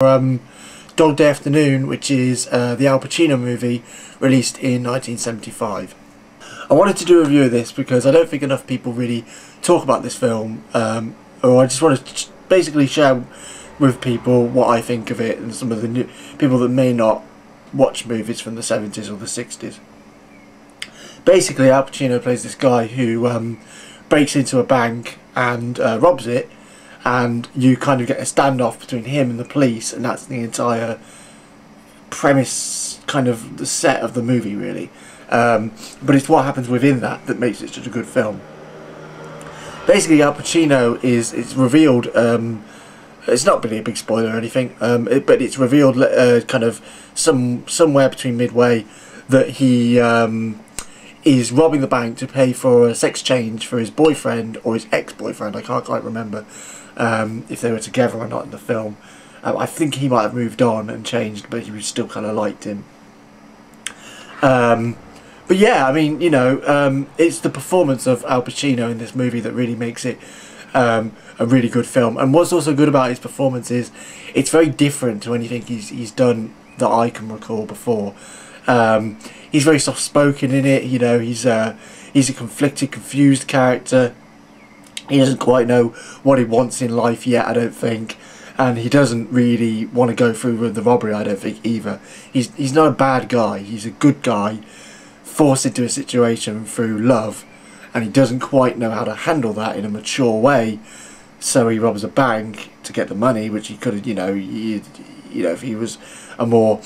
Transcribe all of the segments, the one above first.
Dog Day Afternoon, which is the Al Pacino movie released in 1975. I wanted to do a review of this because I don't think enough people really talk about this film, or I just want to basically share with people what I think of it and some of the new people that may not watch movies from the 70s or the 60s. Basically, Al Pacino plays this guy who breaks into a bank and robs it, and you kind of get a standoff between him and the police, and that's the entire premise, kind of the set of the movie, really. But it's what happens within that makes it such a good film. Basically, Al Pacino it's revealed. It's not really a big spoiler or anything, but it's revealed kind of somewhere between midway that he is robbing the bank to pay for a sex change for his boyfriend or his ex-boyfriend. I can't quite remember if they were together or not in the film. I think he might have moved on and changed, but he still kind of liked him. But yeah, I mean, you know, it's the performance of Al Pacino in this movie that really makes it a really good film. And what's also good about his performance is it's very different to anything he's done that I can recall before. He's very soft-spoken in it. You know, he's a conflicted, confused character. He doesn't quite know what he wants in life yet, I don't think, and he doesn't really want to go through with the robbery, I don't think, either. He's not a bad guy. He's a good guy, forced into a situation through love, and he doesn't quite know how to handle that in a mature way. So he robs a bank to get the money, which he could have, you know, if he was a more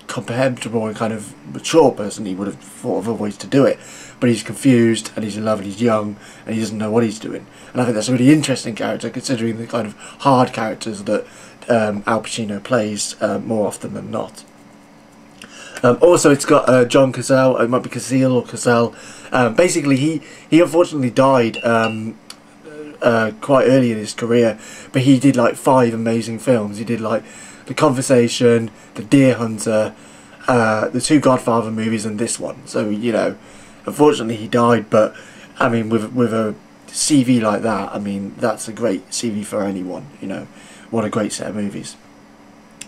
comprehensible and kind of mature person, he would have thought of a way to do it. But he's confused, and he's in love, and he's young, and he doesn't know what he's doing. And I think that's a really interesting character, considering the kind of hard characters that Al Pacino plays more often than not. Also, it's got John Cazale. It might be Cazale or Cazale. Basically, he unfortunately died quite early in his career, but he did like 5 amazing films. He did like The Conversation, The Deer Hunter, the 2 Godfather movies, and this one. So, you know, unfortunately he died, but I mean, with a CV like that, I mean, that's a great CV for anyone. You know, what a great set of movies.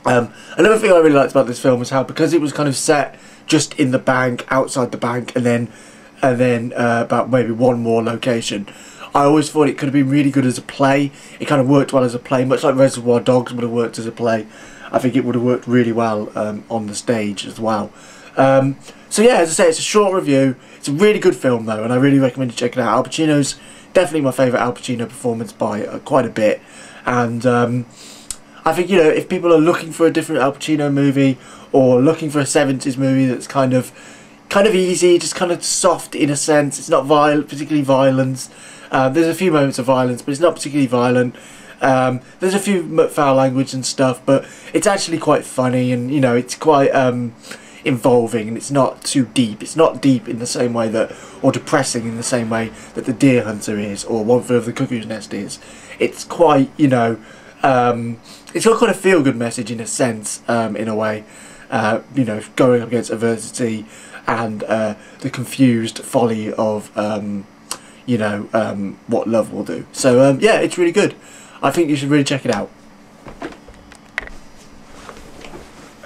Another thing I really liked about this film was how, because it was kind of set just in the bank, outside the bank, and then about maybe one more location, I always thought it could have been really good as a play. It kind of worked well as a play, much like Reservoir Dogs would have worked as a play. I think it would have worked really well on the stage as well. So yeah, as I say, it's a short review. It's a really good film though, and I really recommend you check it out. Al Pacino's definitely my favourite Al Pacino performance by quite a bit. And I think, you know, if people are looking for a different Al Pacino movie, or looking for a 70s movie that's kind of easy, just kind of soft in a sense, it's not particularly violent. There's a few moments of violence, but it's not particularly violent. There's a few foul language and stuff, but it's actually quite funny, and you know, it's quite involving, and it's not too deep. It's not deep in the same way that, or depressing in the same way that The Deer Hunter is, or One Flew Over the Cuckoo's Nest is. It's quite, you know, it's got quite a feel-good message in a sense, in a way. You know, going up against adversity and the confused folly of you know, what love will do. So yeah, it's really good. I think you should really check it out.